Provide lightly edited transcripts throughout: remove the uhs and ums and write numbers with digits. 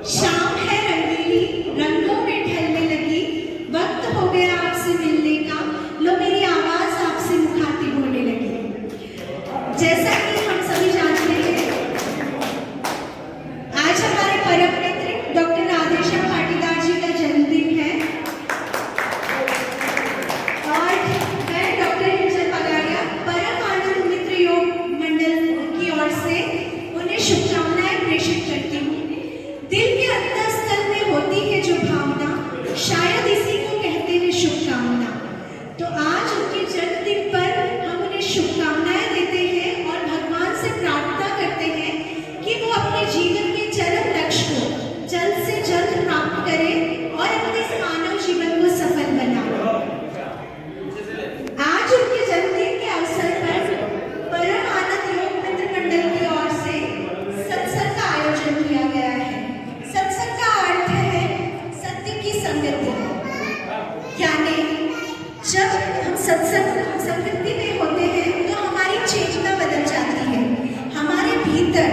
शाम है रंगीली, रंगों में ढलने लगी, वक्त हो गया आपसे मिलने का, लो मेरी आवाज आपसे मुखातिब होने लगी। जैसा कि हम सभी जानते हैं, आज हमारे परम मित्र डॉक्टर आदेशा पाटीदार जी का जन्मदिन है और मैं डॉक्टर हिंजल पगाड़िया परम आनंद मित्र योग मंडल की ओर से उन्हें शुभकामनाएं प्रेषित करती हूँ। दिल के अंतःस्थल में होती है जो भावना, शायद इसी को कहते हैं शुभकामना। तो आज उनके जन्मदिन पर हम उन्हें शुभकामनाएं देते हैं और भगवान से प्रार्थना करते हैं कि वो अपने जीवन के चरम लक्ष्य को जल्द से जल्द प्राप्त करें और अपने इस मानव जीवन को सफल बनाए। आज उनके जन्मदिन के अवसर पर परम आनंद योग मित्र मंडल की ओर से सत्संग का आयोजन किया गया है। सत्संग का अर्थ है सत्य की संगति, यानी जब हम संगति में होते हैं तो हमारी चेतना बदल जाती है। हमारे भीतर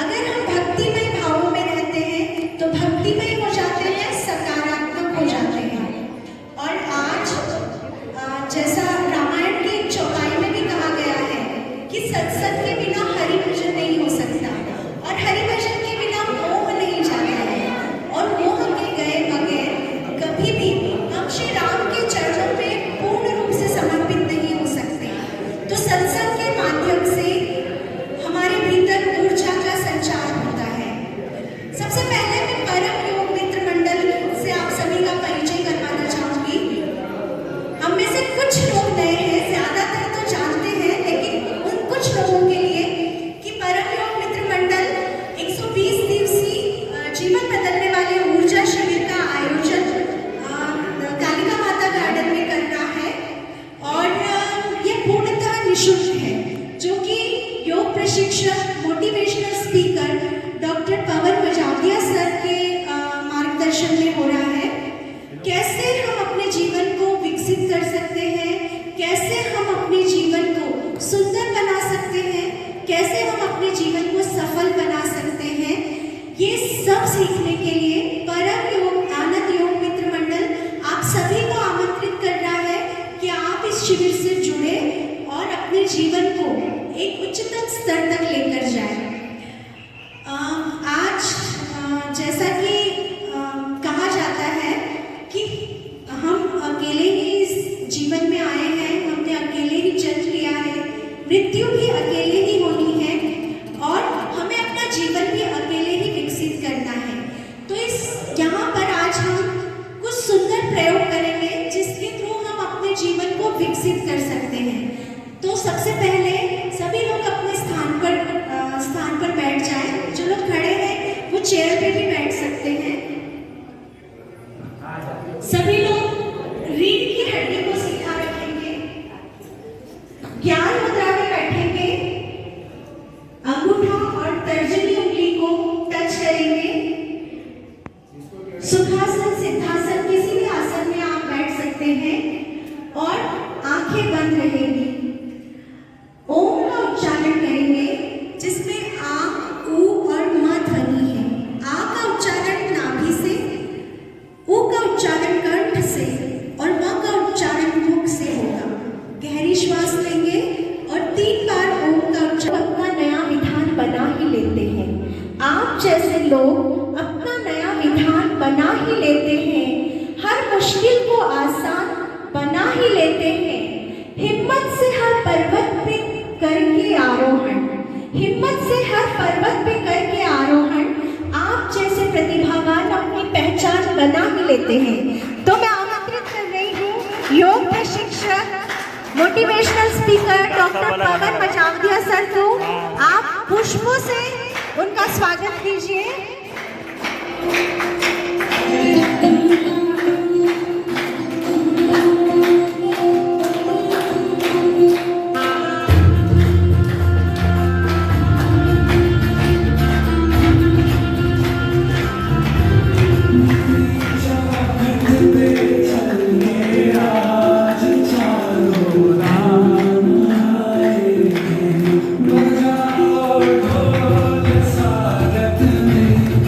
अगर हम भक्तिमय भावों में रहते हैं तो भक्तिमय हो जाते हैं, सकारात्मक हो जाते हैं। और आज जैसा रामायण की एक चौपाई में भी कहा गया है कि सत्संग के बिना हरि भजन नहीं हो सकता और हरि भजन के बिना मोह नहीं जाता है और मोह के गए बगैर कभी भी हम श्री राम के चरणों में पूर्ण रूप से समर्पित नहीं हो सकते। तो सत्संग के माध्यम से हमारे भीतर ऊर्जा का संचार होता है। सबसे पहले मैं परम योग मित्र मंडल से आप सभी का परिचय करवाना चाहूंगी। हम में से कुछ लोग नए हैं, ज्यादातर तो जानते हैं, लेकिन उन कुछ लोगों के लिए कि परम योग मित्र मंडल 120 दिवसीय जीवन बदलने वाले ऊर्जा शिविर का आयोजन कालिका माता गार्डन में कर रहा है और ये पूर्णतः निःशुल्क है, जो कि योग प्रशिक्षक मोटिवेशनल स्पीकर डॉक्टर पवन बजावदिया सर के मार्गदर्शन में हो रहा है। कैसे हम अपने जीवन को विकसित कर सकते हैं, कैसे हम अपने जीवन को सुंदर बना सकते हैं, कैसे हम अपने जीवन को सफल बना सकते हैं, ये सब सीखने के लिए परम योग आनंद योग मित्र मंडल आप सभी को आमंत्रित कर रहा है कि आप इस शिविर से जुड़े और अपने जीवन को एक उच्चतम स्तर तक लेकर जाएं। आज जैसा कि कहा जाता है कि हम अकेले ही इस जीवन में आए हैं, हमने अकेले ही जन्म लिया है, मृत्यु भी अकेले ही होनी है और हमें अपना जीवन भी अकेले ही विकसित करना है। तो इस यहाँ पर आज हम कुछ सुंदर प्रयोग करेंगे जिसके थ्रू हम अपने जीवन को विकसित कर सकते हैं। तो सबसे पहले सभी लोग अपने स्थान पर बैठ जाएं। जो लोग खड़े हैं वो चेयर पे भी बैठ सकते हैं। सभी लोग रीढ़ की हड्डी को सीधा रखेंगे, ज्ञान मुद्रा में बैठेंगे, अंगूठा और तर्जनी उंगली को टच करेंगे। सुखासन, सिद्धासन, किसी भी आसन में आप बैठ सकते हैं और आंखें बंद रहेंगी। ओम का उच्चारण करेंगे जिसमें आ, उ और म ध्वनि है। आ का उच्चारण नाभि से, उ का उच्चारण कंठ से और म का उच्चारण मुख से होगा। गहरी श्वास लेंगे और 3 बार ओम का उच्चारण। अपना नया विधान बना ही लेते हैं। आप जैसे लोग अपना नया विधान बना ही लेते हैं, हर मुश्किल को आसान बना ही लेते हैं। हिम्मत से हर पर्वत पे करके आरोहण, हिम्मत से हर पर्वत पे करके आरोहण आप जैसे प्रतिभावान अपनी पहचान बना ही लेते हैं। तो मैं आमंत्रित कर रही हूँ योग प्रशिक्षक मोटिवेशनल स्पीकर डॉक्टर पवन बजावदिया सर को। आप पुष्पों से उनका स्वागत कीजिए। स्वागत में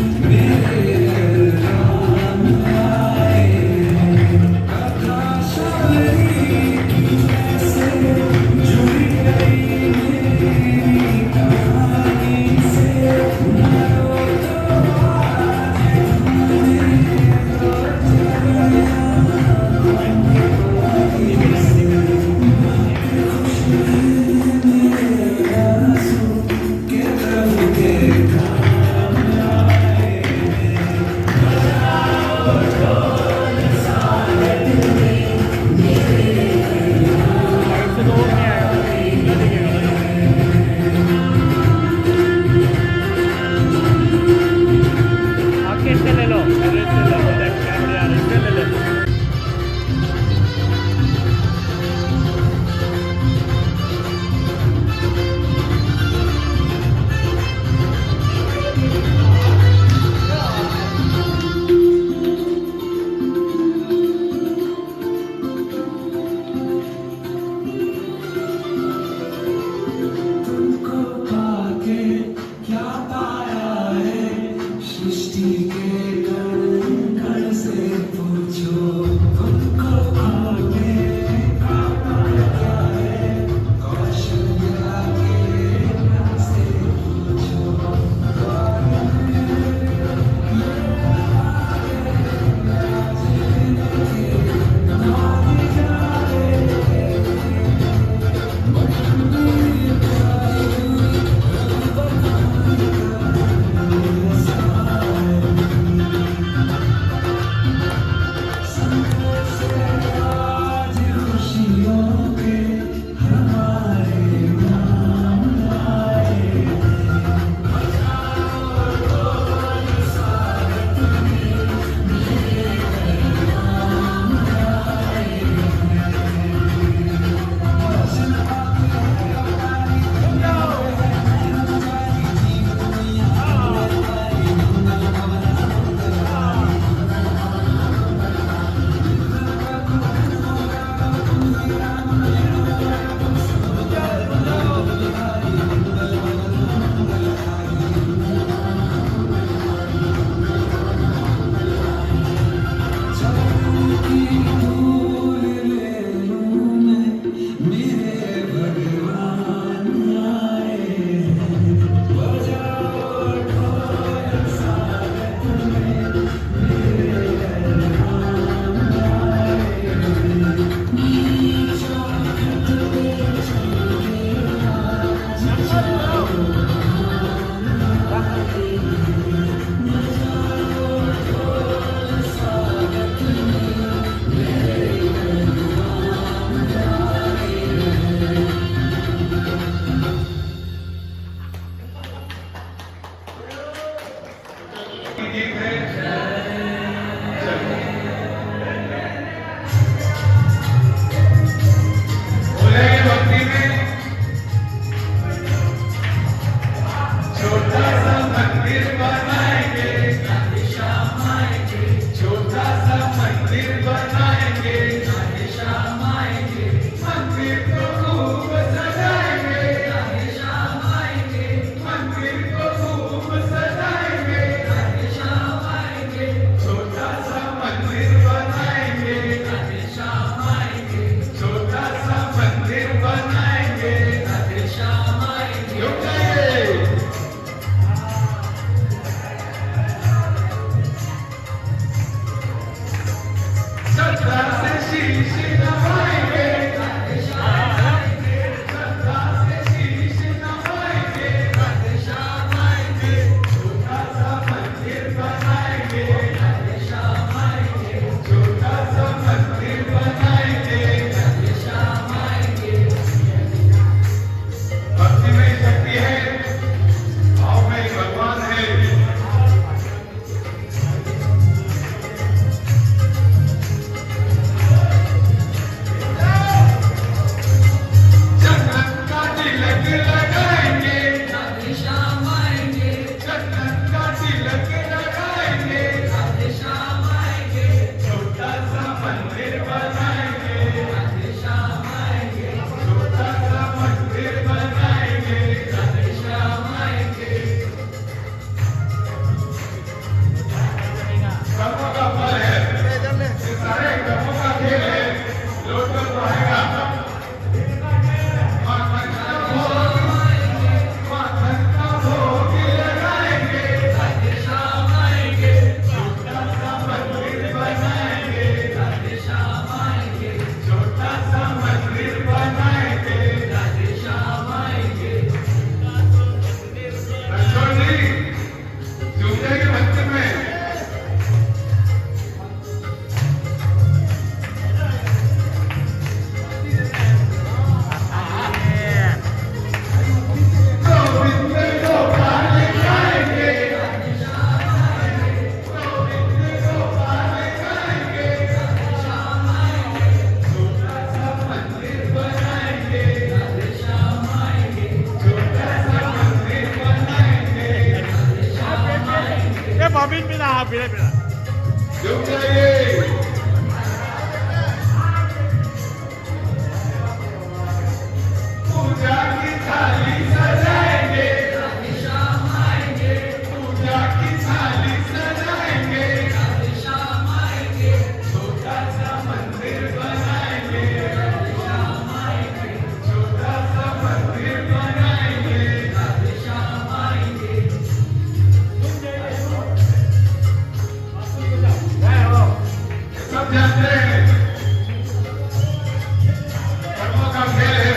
कर्मों का खेल है,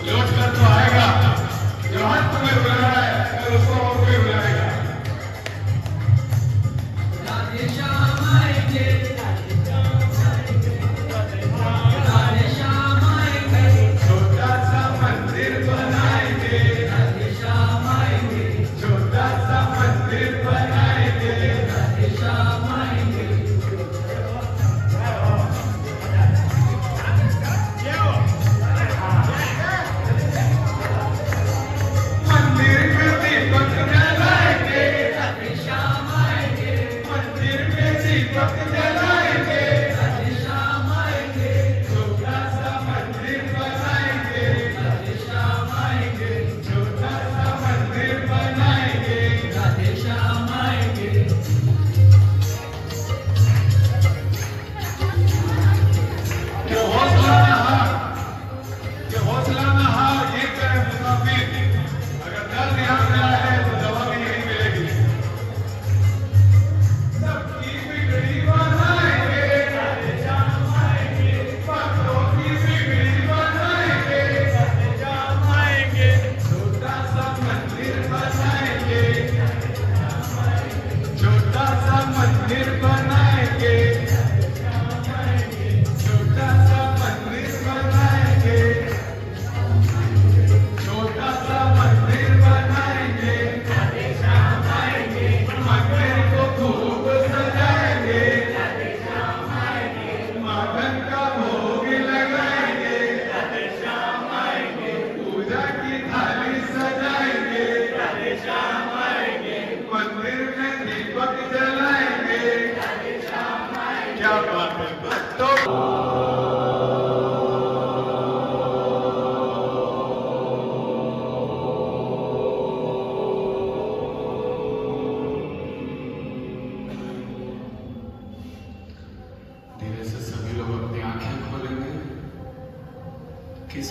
लौट कर तो आएगा। जो हाथ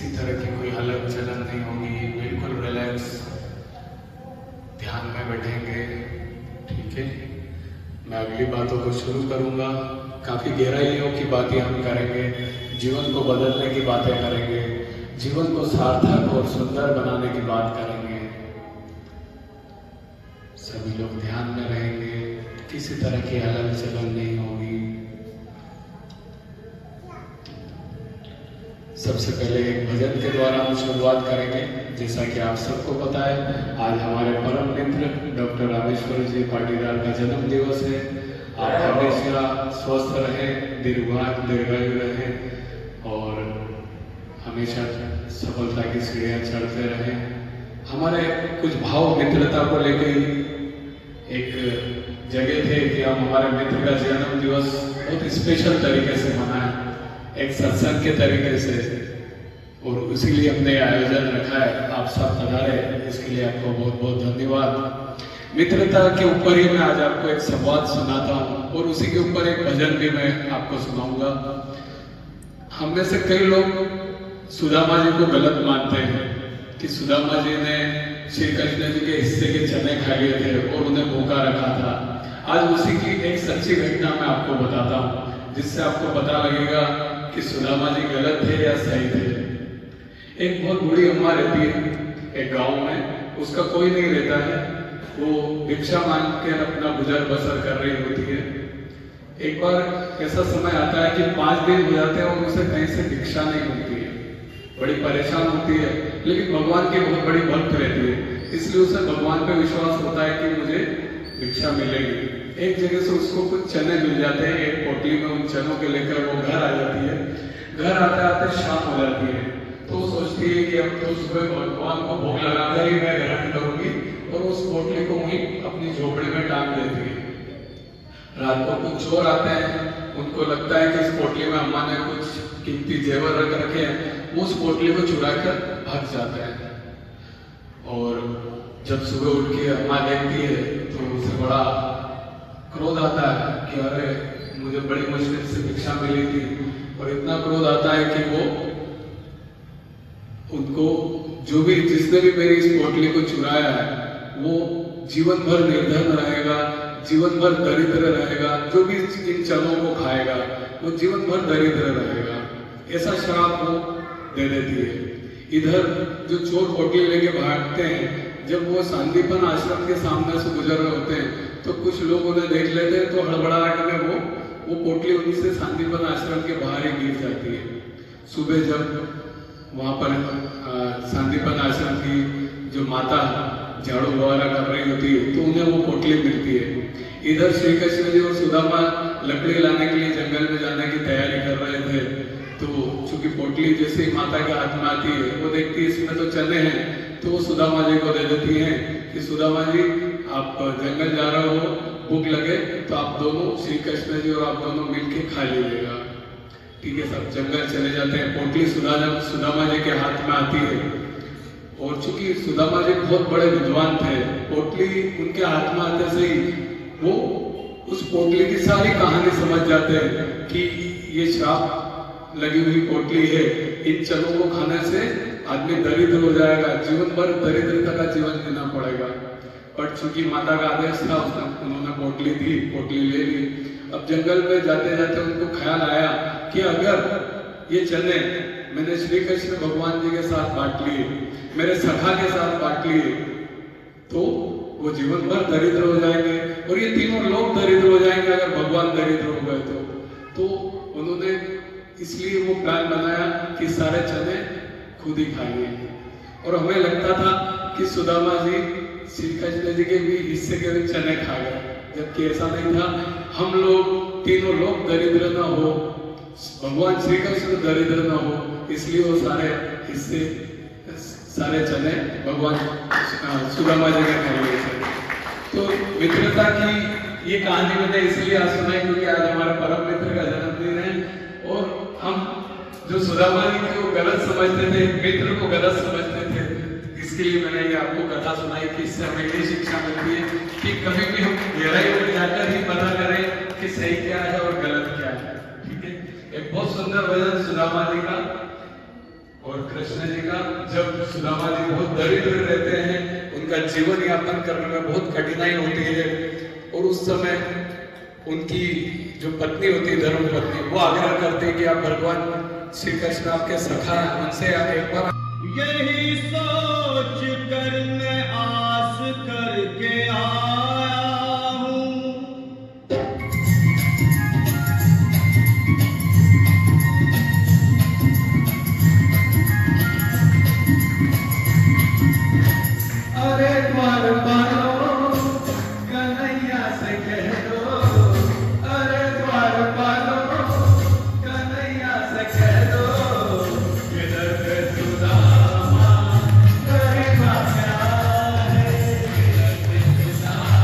किसी तरह की कोई हलन चलन नहीं होगी, बिल्कुल रिलैक्स ध्यान में बैठेंगे। ठीक है, मैं अगली बातों को शुरू करूंगा। काफ़ी गहराइयों की बातें हम करेंगे, जीवन को बदलने की बातें करेंगे, जीवन को सार्थक और सुंदर बनाने की बात करेंगे। सभी लोग ध्यान में रहेंगे, किसी तरह की हलन चलन नहीं होगी। सबसे पहले एक भजन के द्वारा हम शुरुआत करेंगे। जैसा कि आप सबको पता है, आज हमारे परम मित्र डॉक्टर रामेश्वर जी पाटीदार का जन्म दिवस है। आप हमेशा स्वस्थ रहें, दीर्घायु रहें और हमेशा सफलता की सीढ़ियाँ चढ़ते रहें। हमारे कुछ भाव मित्रता को लेकर एक जगह थे कि हम हमारे मित्र का जन्म दिवस बहुत स्पेशल तरीके से मनाएं, एक सत्संग के तरीके से, और इसीलिए हमने आयोजन रखा है। आप सब पधारे, इसके लिए आपको बहुत बहुत धन्यवाद। मित्रता के ऊपर ही मैं आज आपको एक संवाद सुनाता हूँ और उसी के ऊपर एक भजन भी मैं आपको सुनाऊंगा। हम में से कई लोग सुदामा जी को गलत मानते हैं कि सुदामा जी ने श्री कृष्ण जी के हिस्से के चने खा लिए थे और उन्हें भूखा रखा था। आज उसी की एक सच्ची घटना मैं आपको बताता हूँ, जिससे आपको पता लगेगा कि सुदामा जी गलत थे या सही थे। एक बहुत बूढ़ी अम्मा रहती है एक गांव में, उसका कोई नहीं रहता है, वो भिक्षा मांग कर अपना गुजर बसर कर रही होती है। एक बार ऐसा समय आता है कि 5 दिन हो जाते हैं और उसे कहीं से भिक्षा नहीं मिलती है, बड़ी परेशान होती है, लेकिन भगवान की बहुत बड़ी भक्त रहती है, इसलिए उसे भगवान पे विश्वास होता है कि मुझे भिक्षा मिलेगी। एक जगह से उसको कुछ चने मिल जाते हैं, एक पोटली में उन चनों के लेकर वो घर आ जाती है। घर आते आते शाम हो जाती है, तो सोचती है कि अब तो सुबह भगवान को भोग लगाकर ही मैं ग्रहण करूंगी, और उस पोटली को वहीं अपनी झोपड़ी में टांग देती है। रात को कुछ चोर आते हैं, उनको लगता है कि इस पोटली में अम्मा ने कुछ कीमती जेवर रख रखे हैं, वो उस पोटली को चुरा कर भाग जाते हैं। और जब सुबह उठ के अम्मा देखती है तो उसे बड़ा क्रोध आता है कि अरे मुझे बड़ी मुश्किल से भिक्षा मिली थी, और इतना क्रोध आता है कि वो उनको जो भी जिसने भी मेरी इस पोटली को चुराया है वो जीवन भर निर्धन रहेगा, जीवन भर दरिद्र रहेगा, जो भी इन चनों को खाएगा वो जीवन भर दरिद्र रहेगा, ऐसा श्राप वो दे देती है। इधर जो चोर पोटली लेके भागते हैं, जब वो सांदीपन आश्रम के सामने से गुजर रहे होते हैं तो कुछ लोग उन्हें देख लेते हैं, तो हड़बड़ाहट में वो पोटली उनसे सांदीपन आश्रम के बाहर ही गिर जाती है। सुबह जब वहाँ पर सांदीपन आश्रम की जो माता झाड़ू वगैरह कर रही होती है तो उन्हें वो पोटली मिलती है। इधर श्री कृष्ण जी और सुदामा लकड़ी लाने के लिए जंगल में जाने की तैयारी कर रहे थे, तो चूंकि पोटली जैसे ही माता के हाथ में आती है वो देखती है इसमें तो चने हैं, तो वो सुदामा जी को दे देती हैं कि सुदामा जी आप जंगल जा रहे हो, भूख लगे तो आप दोनों, श्री कृष्ण जी और आप दोनों मिलके खा लीजिएगा। ठीक है, सब जंगल चले जाते हैं। पोटली सुदामा जी के हाथ में आती है, और चूंकि सुदामा जी बहुत बड़े विद्वान थे, पोटली उनके हाथ में आते से ही वो उस पोटली की सारी कहानी समझ जाते हैं कि ये श्राप लगी हुई पोटली है, इन चनों को खाने से आदमी दरिद्र हो जाएगा, जीवन भर दरिद्रता का जीवन जीना पड़ेगा। पर चूंकि माता का आदेश था, उन्होंने पोटली दी, पोटली ले ली। अब जंगल में जाते जाते उनको ख्याल आया कि अगर ये चने मैंने श्री कृष्ण भगवान जी के साथ बांट लिए, मेरे सखा के साथ बांट लिए, तो वो जीवन भर दरिद्र हो जाएंगे और ये तीनों लोग दरिद्र हो जाएंगे अगर भगवान दरिद्र हो गए तो उन्होंने इसलिए वो प्लान बनाया कि सारे चने खुद ही खाएंगे। और हमें लगता था कि सुदामा जी श्री कृष्ण जी के भी हिस्से के भी चने खा गए, जबकि ऐसा नहीं था। हम लोग तीनों लोग दरिद्र न हो, भगवान श्री कृष्ण दरिद्र न हो, इसलिए वो सारे हिस्से, सारे चने भगवान सुदामा जी ने खा लिए थे। तो मित्रता की ये कहानी मैंने इसलिए आज सुनाई क्योंकि आज हमारे परम मित्र का जन्मदिन है, और हम जो सुदामा जी को गलत समझते थे, मित्र को गलत समझते थे, इसके लिए मैंने ये आपको कथा सुनाई कि इससे हमें ये शिक्षा मिलती है कि कभी भी हम गहराई में जाकर ही पता करें कि सही क्या है और गलत क्या है। ठीक है, एक बहुत सुंदर भजन सुदामा जी का और कृष्ण जी का, जब सुदामा जी बहुत दरिद्र रहते हैं, उनका जीवन यापन करने में बहुत कठिनाई होती है, और उस समय उनकी जो पत्नी होती है, धर्म पत्नी, वो आग्रह करते हैं कि आप भगवान श्री कृष्ण आपके सखा हैं, उनसे एक बार यही सोच कर मैं आस करके आया हूँ। अरे द्वारपालो कन्हैया से कह दो, अरे द्वारपालो कन्हैया से कह दो, किधर पे सुदामा गरीबा प्यार है, किधर पे सुदामा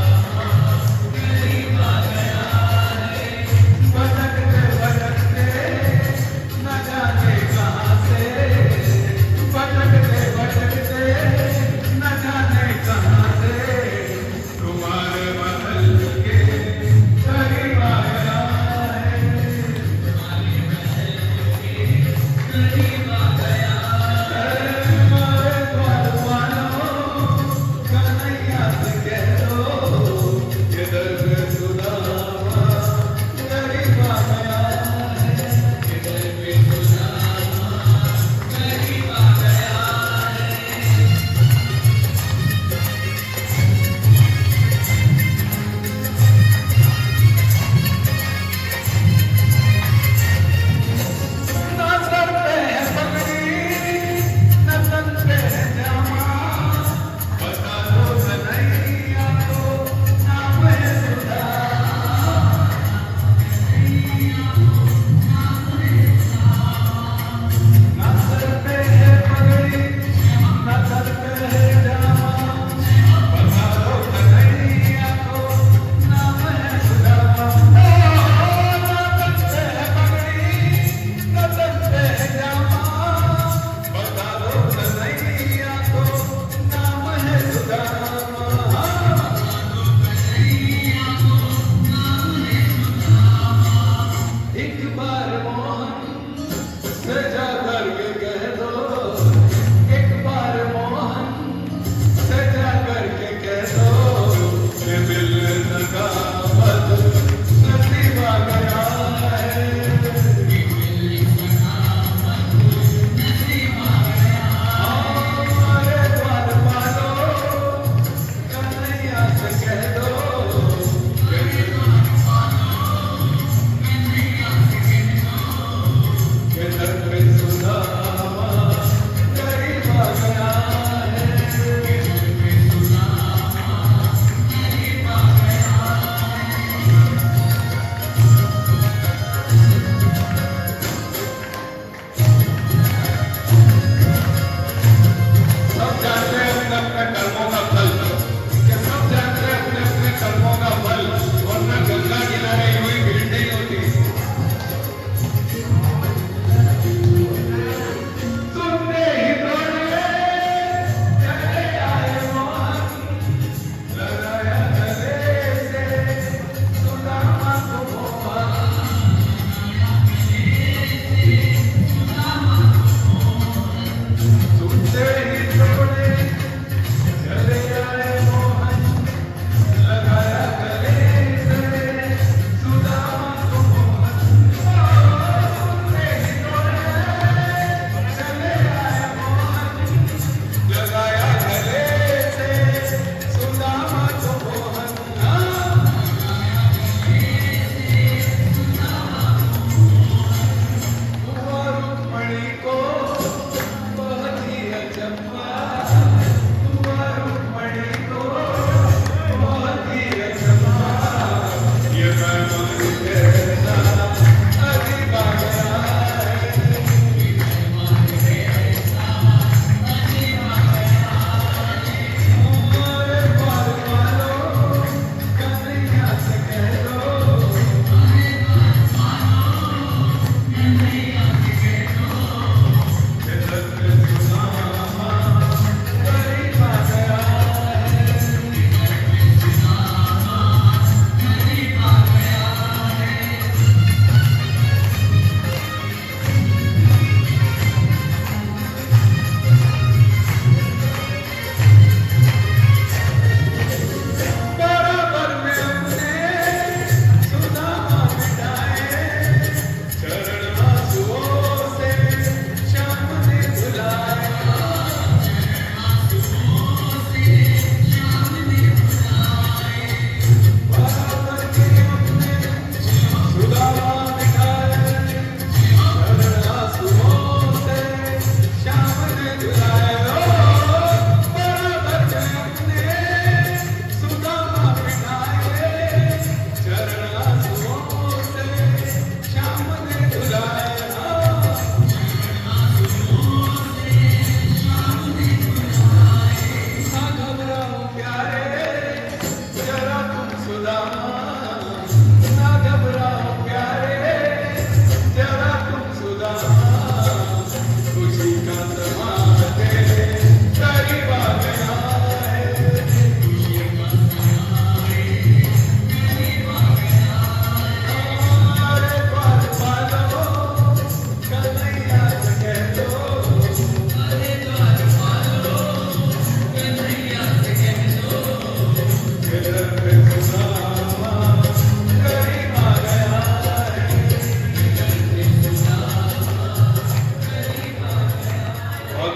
बहुत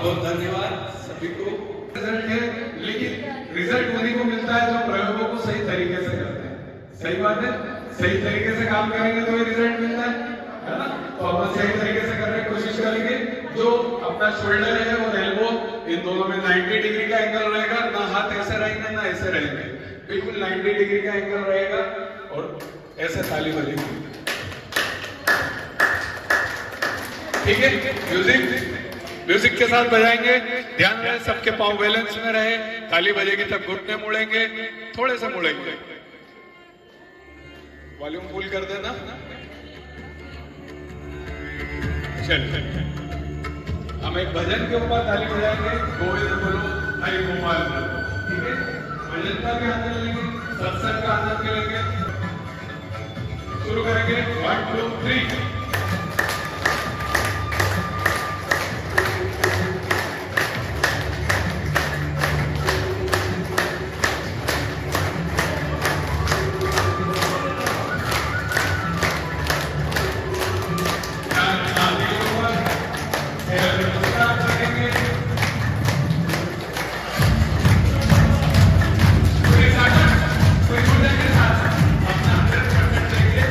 बहुत धन्यवाद सभी को। रिजल्ट है, लेकिन रिजल्ट उन्हीं को मिलता है जो प्रयोगों को सही तरीके से करते हैं। सही बात है, सही तरीके से काम करेंगे तो ही रिजल्ट मिलता है ना। तो अपन सही तरीके से करने की कोशिश करेंगे। जो अपना शोल्डर है और एल्बो, इन दोनों में 90 डिग्री का एंगल रहेगा, ना हाथ ऐसे रहेंगे ना ऐसे रहेंगे, बिल्कुल 90 डिग्री का एंगल रहेगा और ऐसे ताली बजेगी। ठीक है, म्यूजिक के साथ बजाएंगे। ध्यान रहे सबके पाँव बैलेंस में रहे। ताली बजेगी तब घुटने मुड़ेंगे, थोड़े से मुड़ेंगे। वॉल्यूम फुल कर देना। चलिए हम एक भजन के ऊपर ताली बजाएंगे। गोविंद बोलो हरि गोपाल बोलो। ठीक है, भजन का भी आनंद लेंगे, सत्संग का आनंद लेंगे। शुरू करेंगे 1 2 3। अपना 100% देंगे,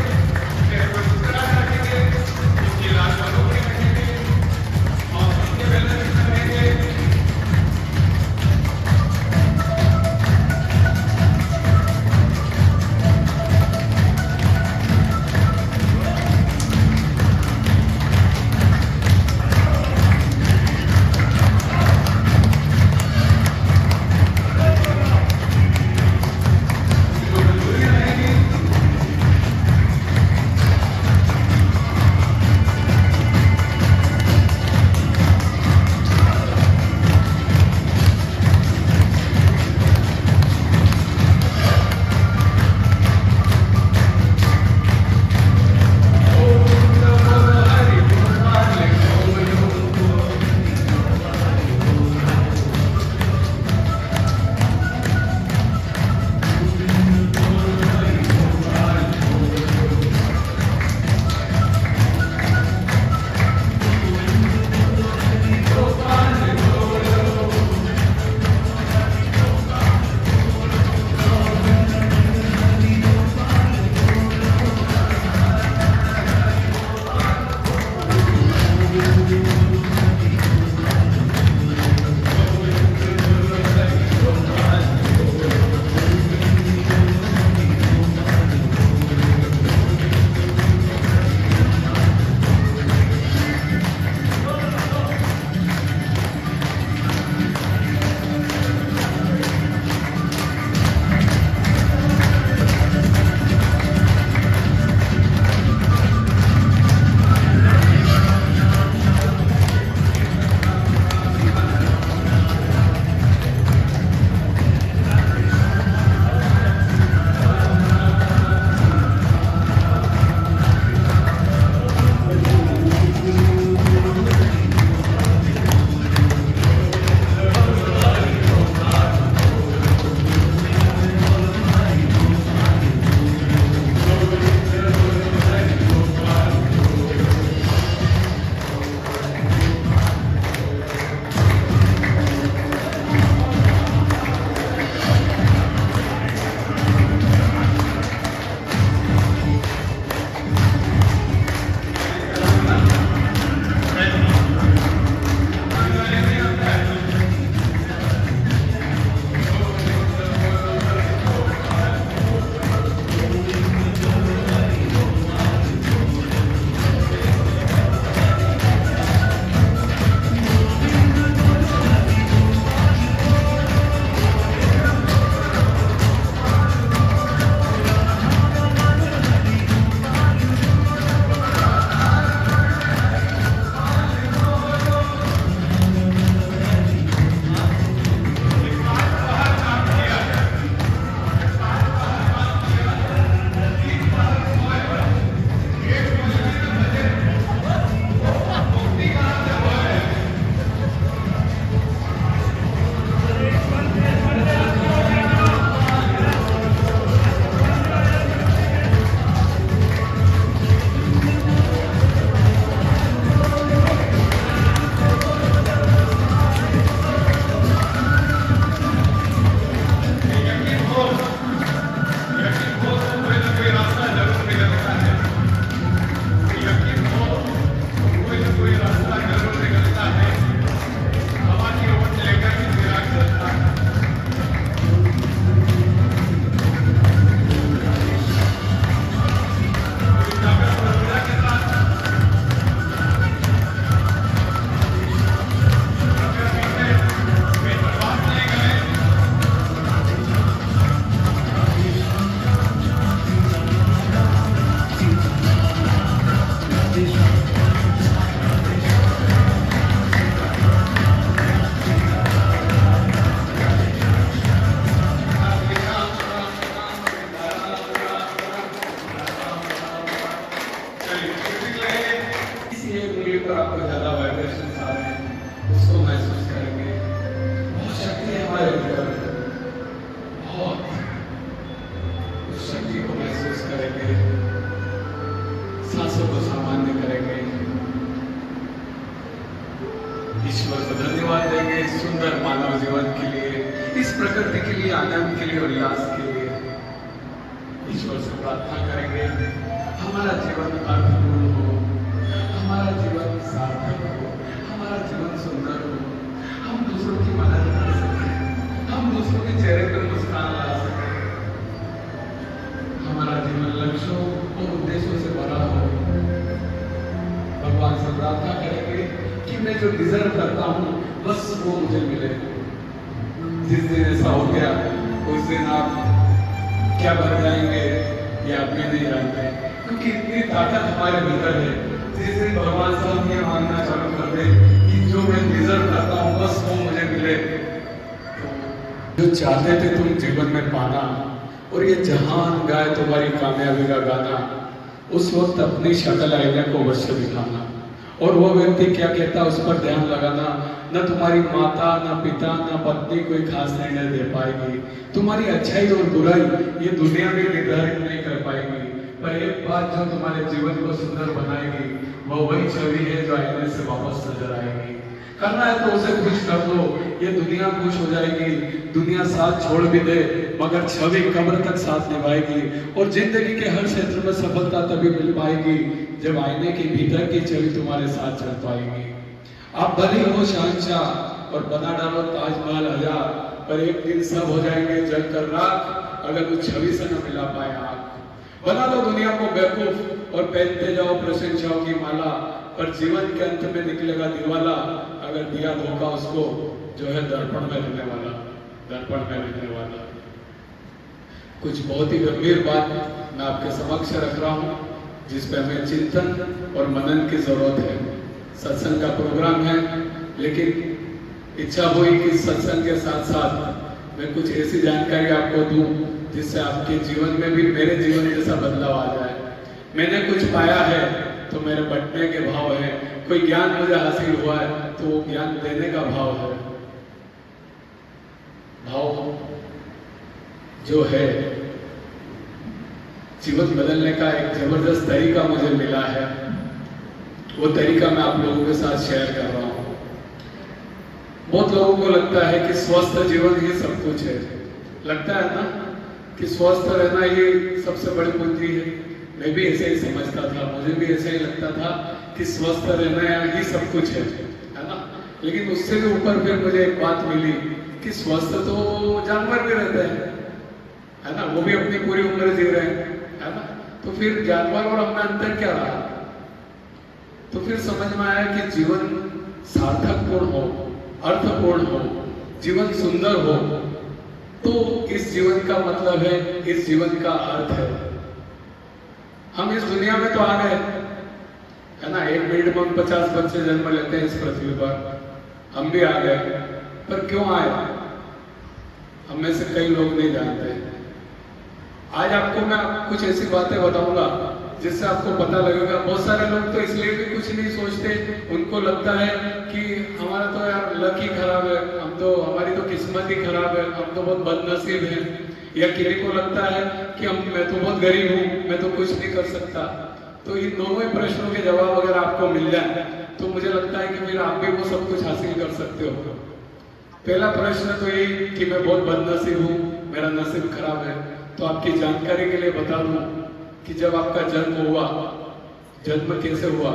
करेंगे, सांसों को सामान्य करेंगे, ईश्वर को धन्यवाद देंगे इस सुंदर मानव जीवन के लिए, इस प्रकृति के लिए, आनंद के लिए, उल्लास के लिए। ईश्वर से प्रार्थना करेंगे हमारा जीवन अर्थपूर्ण हो, हमारा जीवन सार्थक हो, हमारा जीवन सुंदर हो, हम दूसरों की मदद कर सकें, हम दूसरों के चेहरे पर मुस्कान ला सकें, हमारा जीवन लक्ष्यों और उद्देश्यों से भरा हो। भगवान से प्रार्थना करेंगे कि मैं जो डिजर्व करता हूँ बस वो मुझे मिले। जिस दिन ऐसा हो गया उस दिन आप क्या बन जाएंगे ये आप भी नहीं जानते, क्योंकि इतनी ताकत हमारे भीतर है। जिस दिन भगवान से हम ये मांगना चालू कर दे कि जो मैं डिजर्व करता हूँ बस वो मुझे मिले, तो जो चाहते थे तुम जीवन में पाना और ये जहान गाए तुम्हारी कामयाबी का गाना, उस वक्त अपनी शक्ल आईने को अवश्य दिखाना, और वो व्यक्ति क्या कहता उस पर ध्यान लगाना। न तुम्हारी माता, न पिता, न पत्नी कोई खास निर्णय दे पाएगी, तुम्हारी अच्छाई और बुराई ये दुनिया में निर्धारित नहीं कर पाएगी, पर एक बात जो तुम्हारे जीवन को सुंदर बनाएगी वो वही छवि है जो आईने से वापस नजर आएगी। करना है तो उसे खुश कर दो, ये दुनिया खुश हो जाएगी। दुनिया साथ छोड़ भी दे मगर छवि कब्र तक साथ निभाएगी, और जिंदगी के हर क्षेत्र में सफलता तभी मिल पाएगी जब आईने के भीतर की छवि तुम्हारे साथ चल पाएगी। आप भले हो शहंशाह और बना डालो ताजमहल हजार, पर एक दिन सब हो जाएंगे जल कर राख अगर उस छवि से न मिला पाए आग। बना लो दुनिया को बेवकूफ और पहनते जाओ प्रशंसाओं की माला, पर जीवन के अंत में निकलेगा दिलवाला अगर दिया धोखा उसको जो है दर्पण में रहने वाला, दर्पण में रहने वाला। कुछ बहुत ही गंभीर बात मैं आपके समक्ष रख रहा हूँ जिस पे हमें चिंतन और मनन की जरूरत है। सत्संग का प्रोग्राम है, लेकिन इच्छा हुई कि सत्संग के साथ साथ मैं कुछ ऐसी जानकारी आपको दूं जिससे आपके जीवन में भी मेरे जीवन जैसा बदलाव आ जाए। मैंने कुछ पाया है तो मेरे बंटने के भाव है, कोई ज्ञान मुझे हासिल हुआ है तो वो ज्ञान देने का भाव है। भाव जो है जीवन बदलने का एक जबरदस्त तरीका मुझे मिला है, वो तरीका मैं आप लोगों के साथ शेयर कर रहा हूँ। बहुत लोगों को लगता है कि स्वस्थ जीवन ही सब कुछ है, लगता है ना कि स्वस्थ रहना ये सबसे बड़ी पूंजी है। मैं भी ऐसे ही समझता था, मुझे भी ऐसे ही लगता था कि स्वस्थ रहना ही सब कुछ है ना। लेकिन उससे भी ऊपर फिर मुझे एक बात मिली कि स्वस्थ तो जानवर भी रहते हैं, है ना, वो भी अपनी पूरी उम्र जी रहे हैं, है ना। तो फिर जानवर और हमें अंतर क्या रहा? तो फिर समझ में आया कि जीवन सार्थकपूर्ण हो, अर्थपूर्ण हो, जीवन सुंदर हो, तो इस जीवन का मतलब है, इस जीवन का अर्थ है। हम इस दुनिया में तो आ गए, है ना, एक मिनट में 50 बच्चे जन्म लेते हैं इस पृथ्वी पर, हम भी आ गए, पर क्यों आए हम में से कई लोग नहीं जानते। आज आपको मैं कुछ ऐसी बातें बताऊंगा जिससे आपको पता लगेगा। बहुत सारे लोग तो इसलिए भी कुछ नहीं सोचते, उनको लगता है कि हमारा तो यार लक ही खराब है, हम तो, हमारी तो किस्मत ही खराब है, हम तो बहुत बदनसीब हैं, या किसी को लगता है कि मैं तो बहुत गरीब हूँ, मैं तो कुछ नहीं कर सकता। तो इन दोनों ही प्रश्नों के जवाब अगर आपको मिल जाए तो मुझे लगता है कि फिर आप भी वो सब कुछ हासिल कर सकते हो। पहला प्रश्न तो ये कि मैं बहुत बदनसीब हूँ, मेरा नसीब खराब है। तो आपकी जानकारी के लिए बता दूं कि जब आपका जन्म हुआ, जन्म कैसे हुआ,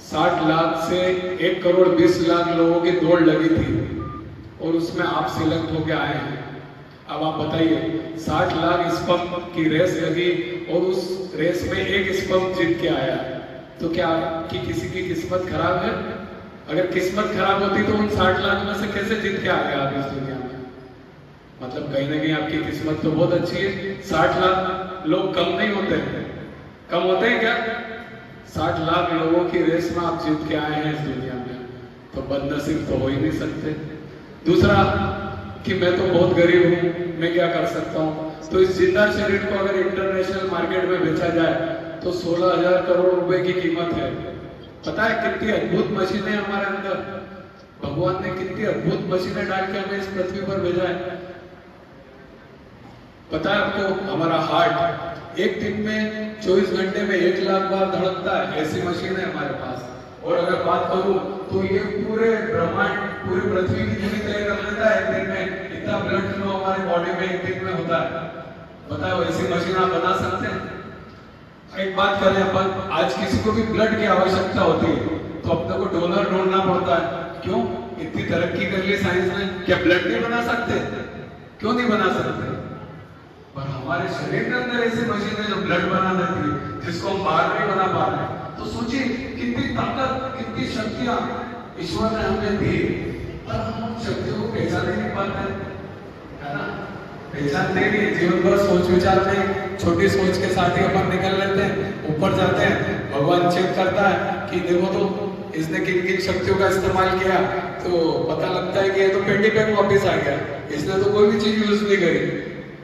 60 लाख से 1 करोड़ 20 लाख लोगों की दौड़ लगी थी और उसमें आप सिलेक्ट होके आए हैं। अब आप बताइए, 60 लाख स्पर्म की रेस लगी और उस रेस में एक स्पर्म जीत के आया, तो क्या आपकी किसी की किस्मत खराब है? अगर किस्मत खराब होती तो उन 60 लाख में से कैसे जीत के आ गया आप इस दुनिया में? मतलब कहीं ना कहीं आपकी किस्मत तो बहुत अच्छी है। 60 लाख लोग कम नहीं होते हैं, कम होते हैं क्या? 60 लाख लोगों की रेस में आप जीत के आए हैं इस दुनिया में, तो बदनसीब तो हो ही नहीं सकते। दूसरा कि मैं तो बहुत गरीब हूँ, मैं क्या कर सकता हूँ? तो इस जिंदा शरीर को अगर इंटरनेशनल मार्केट में बेचा जाए तो 16,000 करोड़ रुपए की कीमत है। पता है कितनी अद्भुत मशीनें हमारे अंदर, भगवान ने कितनी अद्भुत मशीनें डाल के हमें इस पृथ्वी पर भेजा है। पता है आपको, हमारा हार्ट एक दिन में 24 घंटे में 1 लाख बार धड़कता है, ऐसी मशीन है हमारे पास। और अगर बात करूं तो ये पूरे ब्रह्मांड, पूरी पृथ्वी की पूरी तय कर लेता है एक दिन में। इतना ब्लड फ्लो हमारे बॉडी में एक दिन में होता है। बताओ ऐसी मशीन आप बना सकते हैं? एक बात करें अपन, आज किसी को भी ब्लड की आवश्यकता होती है तो अपने को डोनर ढूंढना पड़ता है। क्यों? इतनी तरक्की कर ली साइंस ने, क्या ब्लड नहीं बना सकते? क्यों नहीं बना सकते? पर हमारे शरीर के अंदर ऐसी मशीन है जो ब्लड बना देती है, जिसको हम बाहर नहीं बना पा रहे हैं। तो सोचिए कितनी ताकत, कितनी शक्तियां ईश्वर ने हमें दी, पर हम शक्तियों को पहचान नहीं पाते, है ना? पहचानते नहीं। जीवन भर सोच विचार में छोटी सोच के साथ ही अपन निकल लेते हैं, ऊपर जाते हैं। भगवान चेक करता है कि देखो तो इसने किन किन शक्तियों का इस्तेमाल किया, तो पता लगता है कि ये तो पेटी पे वापिस आ गया, इसने तो कोई भी चीज यूज नहीं करी,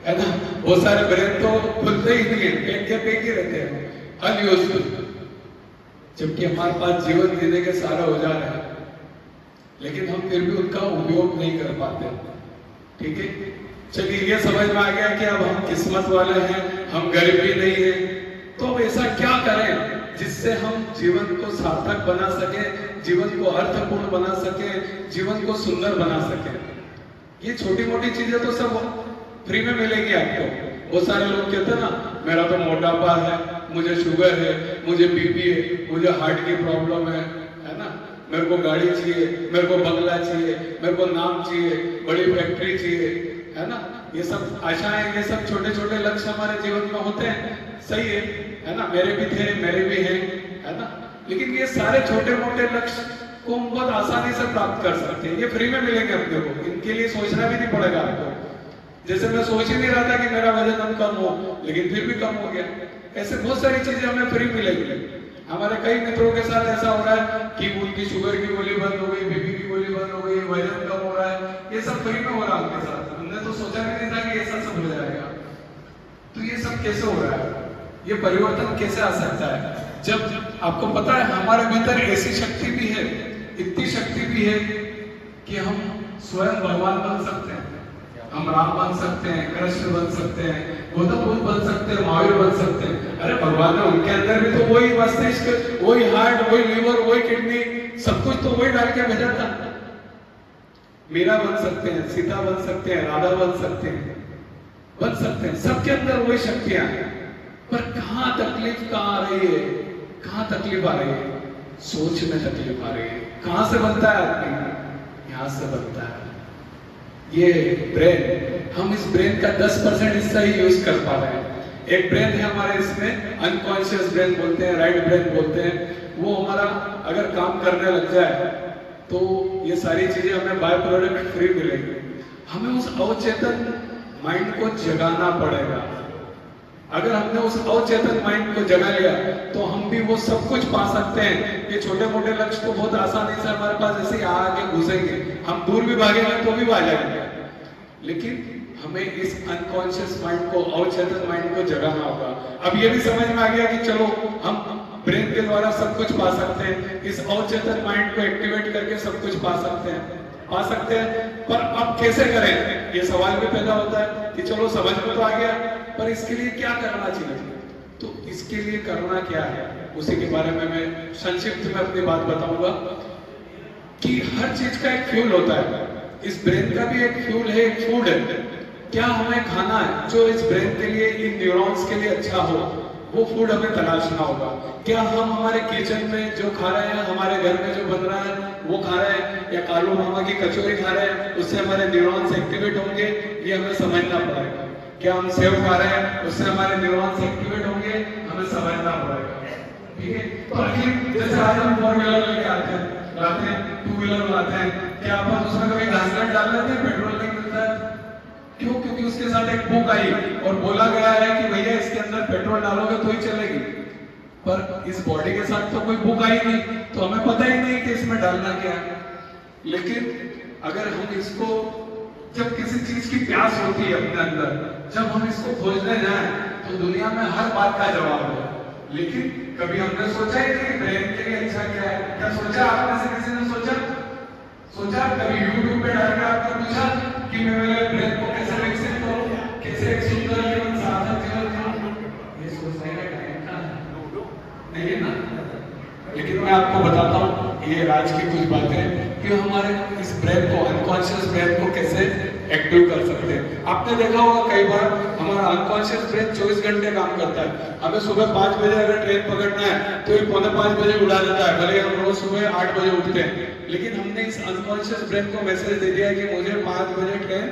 है ना? बहुत सारे ब्रेन तो खुलते ही नहीं है, पेट के पेट ही रहते हैं अनयूज्ड, जबकि हमारे पास जीवन जीने के सारा औजार है, लेकिन हम फिर भी उनका उपयोग नहीं कर पाते। ठीक है, चलिए ये समझ में आ गया कि अब हम किस्मत वाले हैं, हम गरीब भी नहीं है। तो अब ऐसा क्या करें जिससे हम जीवन को सार्थक बना सके, जीवन को अर्थपूर्ण बना सके, जीवन को सुंदर बना सके? ये छोटी मोटी चीजें तो सब फ्री में मिलेगी आपको। बहुत सारे लोग कहते हैं ना, मेरा तो मोटापा है, मुझे शुगर है, मुझे बीपी है, मुझे हार्ट की प्रॉब्लम है ना? मेरे को गाड़ी चाहिए, मेरे को बंगला चाहिए, मेरे को नाम चाहिए, बड़ी फैक्ट्री चाहिए, है ना? ये सब आशाएं, ये सब छोटे छोटे लक्ष्य हमारे जीवन में होते हैं, सही है ना? मेरे भी थे, मेरे भी हैं, है ना? लेकिन ये सारे छोटे मोटे लक्ष्य को हम बहुत आसानी से प्राप्त कर सकते हैं, ये फ्री में मिलेंगे अपने को, इनके लिए सोचना भी नहीं पड़ेगा आपको। जैसे मैं सोच ही नहीं रहा था कि मेरा वजन कम हो, लेकिन फिर भी कम हो गया। ऐसे बहुत सारी चीजें हमें फ्री मिलेंगी। हमारे कई मित्रों के साथ ऐसा हो रहा है कि उनकी शुगर की गोली बंद हो गई, बीपी की गोली बंद हो गई, वजन कम हो रहा है, ये सब फ्री में हो रहा है उनके साथ। हमने तो सोचा भी नहीं था कि ऐसा सब हो जाएगा। तो ये सब कैसे हो रहा है? ये परिवर्तन कैसे आ सकता है? जब आपको पता है हमारे भीतर ऐसी शक्ति भी है, इतनी शक्ति भी है कि हम स्वयं भगवान बन सकते हैं, हम राम बन सकते हैं, कृष्ण बन सकते हैं, गौतम बुद्ध बन सकते हैं, महावीर बन सकते हैं। अरे भगवान ने उनके अंदर भी तो वही मस्तिष्क, वही हार्ट, वही लीवर, वही किडनी, सब कुछ तो वही डाल के भेजा था। मीरा बन सकते हैं, सीता बन सकते हैं, राधा बन सकते हैं, सबके अंदर वही शक्तियां हैं। पर कहां तकलीफ कहां आ रही है? कहां तकलीफ आ रही है? सोच में तकलीफ आ रही है। कहां से बनता है आदमी? यहां से बनता है। ये ब्रेन, हम इस ब्रेन का 10% हिस्सा ही यूज कर पा रहे हैं। एक ब्रेन है हमारे, इसमें अनकॉन्शियस ब्रेन बोलते हैं, राइट ब्रेन बोलते हैं। वो हमारा अगर काम करने लग जाए तो ये सारी चीजें हमें बाय प्रोडक्ट फ्री मिलेगी। हमें उस अवचेतन माइंड को जगाना पड़ेगा। अगर हमने उस अवचेतन माइंड को जगा लिया तो हम भी वो सब कुछ पा सकते हैं। ये छोटे मोटे लक्ष्य को बहुत आसानी से हमारे पास ऐसे आगे घुसेंगे, हम दूर भी भागेंगे तो भी भागेंगे, लेकिन हमें इस अनकॉन्शियस माइंड को, अवचेतन माइंड को जगाना होगा। अब ये भी समझ में आ गया कि चलो हम ब्रेन के द्वारा सब कुछ पा सकते हैं, इस अवचेतन माइंड को एक्टिवेट करके सब कुछ पा सकते हैं, पर अब कैसे करें? ये सवाल भी पैदा होता है कि चलो समझ में तो आ गया, पर इसके लिए क्या करना चाहिए? तो इसके लिए करना क्या है, उसी के बारे में मैं संक्षिप्त में अपनी बात बताऊंगा कि हर चीज का एक फ्यूल होता है। इस ब्रेन का भी एक फ्यूल है, एक फूड है। क्या हमें खाना है जो इस ब्रेन के लिए, इन न्यूरॉन्स के लिए अच्छा हो, वो फूड हमें तलाशना होगा। क्या हम हमारे किचन में जो खा रहे हैं, हमारे घर में जो बन रहा है वो खा रहे हैं, या कालू मामा की कचौरी खा रहे हैं, उससे हमारे न्यूरॉन्स एक्टिवेट होंगे, ये हमें समझना पड़ेगा। क्या हम सेव खा रहे हैं, उससे हमारे न्यूरॉन्स एक्टिवेट होंगे, हमें समझना पड़ेगा। ठीक है, तो आखिर जैसे आज हम 4 व्हीलर लेके आते हैं, 2 व्हीलर लाते हैं, क्या अपन उसमें कभी घासलेट डाल लेते हैं? पेट्रोल नहीं मिलता है। क्यों? क्योंकि उसके साथ एक बुक आई और बोला गया है कि भैया इसके अंदर पेट्रोल डालोगे तो ही चलेगी। पर इस बॉडी के साथ तो कोई बुक आई नहीं, तो हमें पता ही नहीं कि इसमें डालना क्या है। लेकिन अगर हम इसको, जब किसी चीज की प्यास होती है अपने अंदर, जब हम इसको खोजने जाएं तो दुनिया में हर बात का जवाब है। लेकिन कभी हमने सोचा ही नहीं ब्रेन के लिए अच्छा क्या है? क्या सोचा? आप में से किसी ने सोचा? कभी यूट्यूब पे डालकर आपने पूछा कि मैं मेरे ब्रेन को कैसे विकसित करूं, कैसे एक सुंदर जीवन, सार्थक जीवन जीऊं? आपको बताता हूँ ये राज की कुछ बातें कि हमारे इस ब्रेन को, अनकॉन्शियस ब्रेन को कैसे एक्टिव कर सकते हैं। आपने देखा होगा कई बार हमारा अनकॉन्शियस ब्रेन 24 घंटे काम करता है। हमें सुबह 5 बजे अगर ट्रेन पकड़ना है तो ये 4:45 बजे उड़ा देता है, भले हम रोज सुबह 8 बजे उठते हैं, लेकिन हमने इस अनकॉन्शियस ब्रेन को मैसेज दे दिया है कि मुझे 5 बजे ट्रेन